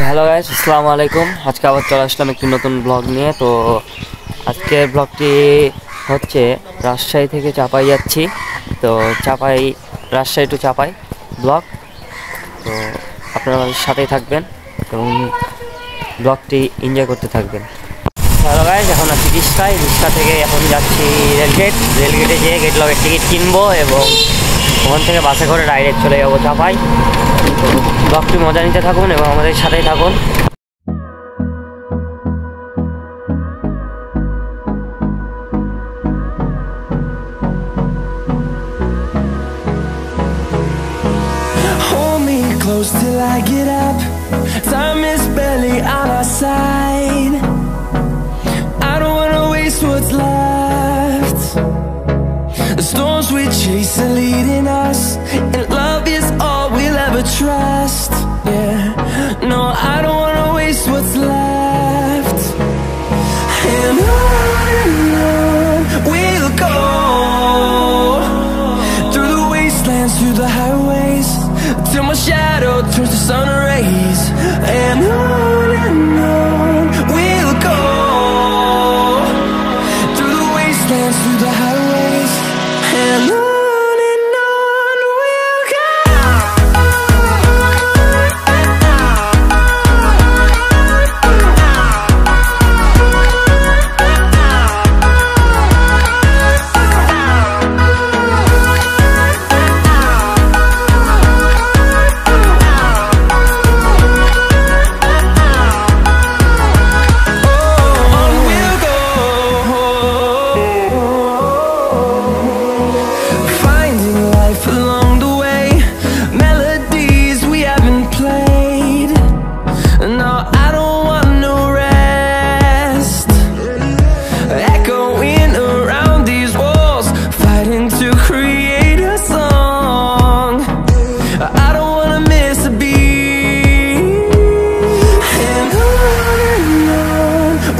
Hello guys, আসসালামু আলাইকুম। আজকে আবার চলে আসলাম একটি নতুন ব্লগ নিয়ে। তো আজকের ব্লগটি হচ্ছে রাজশাহী থেকে চাপাই যাচ্ছি। তো চাপাই, রাজশাহী টু চাপাই ব্লগ। তো আপনারা আমাদের সাথেই থাকবেন এবং ব্লগটি এনজয় করতে থাকবেন। হ্যালো গাইস, এখন আছি রিক্সায়। রিক্সা থেকে এখন যাচ্ছি রেলগেটে যেয়ে গেট লগের টিকিট কিনবো এবং ওখান থেকে বাসে করে ডাইরেক্ট চলে যাবো চাপাই। তো ব্লগটি মজা নিতে থাকুন এবং আমাদের সাথেই থাকুন। Hold me close till I get up. Time is barely on our side. I don't wanna waste what's left. The storms we chase are leading us, and love is all we'll ever trust. Yeah, no, I don't wanna waste what's left. And on we'll go, through the wastelands, through the highways, till my shadow turns to sun rays. And on we'll go, through the wastelands, through the highways, and on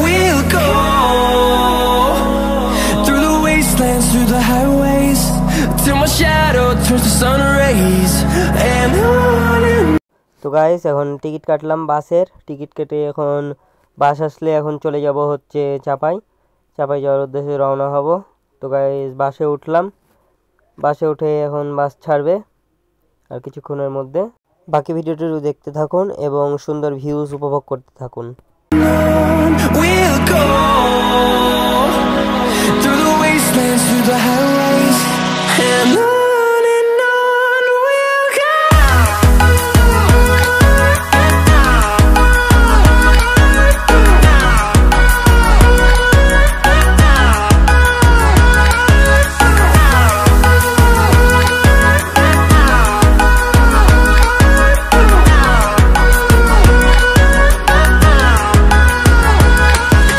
we'll go. Through the highways, till my shadow turns to sun rays. And on. তো guys, এখন ticket কাটলাম বাসের। Ticket কেটে এখন বাস আসলে এখন চলে যাব হচ্ছে চাপাই যাওয়ার উদ্দেশ্যে রওনা হব। তো গাইস, বাসে উঠলাম। বাসে উঠে এখন বাস ছাড়বে আর কিছুক্ষণের মধ্যে। বাকি ভিডিওটি দেখতে থাকুন এবং সুন্দর ভিউজ উপভোগ করতে থাকুন। We'll go through the wastelands, through the highways, and on we'll go.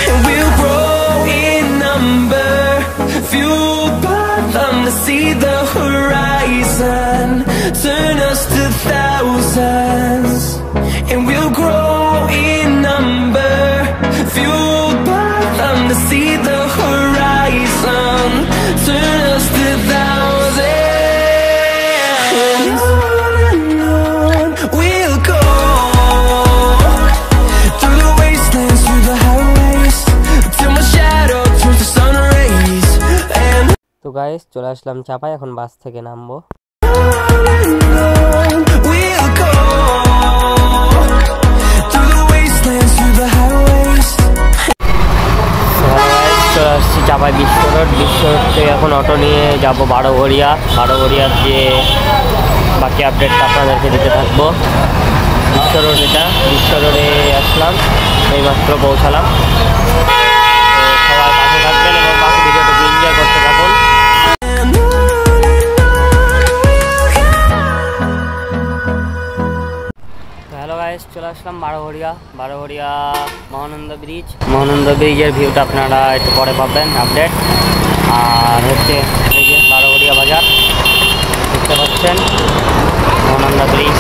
And we'll grow in number, fueled by them to see the horizon, turn us to thousands. And we'll grow in number, fueled by them to see the horizon, turn us to thousands. And on we'll go, through the wastelands, through the highways, till my shadow turns to sun rays. And তো guys, চলে আসলাম চাপাই। এখন বাস থেকে নামবো। on we'll go, through the wastelands, through the highways. চলে আসছি চাপাই বিশ্ব road থেকে এখন অটো নিয়ে যাব বারোঘরিয়া যে বাকি আপডেটটা আপনাদেরকে দিতে থাকবো। বিশ্ব রোডে আসলাম, এইমাত্র পৌঁছালাম। তো সবাই পাশে থাকবেন এবং বাকি ভিডিওটা এনজয় করতে থাকুন। হ্যালো গাইস, চলে আসলাম বারোঘরিয়া মহানন্দা ব্রিজের ভিউটা আপনারা একটু পরে পাবেন আপডেট। আর হচ্ছে এই যে বারোঘরিয়া বাজার দেখতে পাচ্ছেন, মহানন্দা ব্রিজ।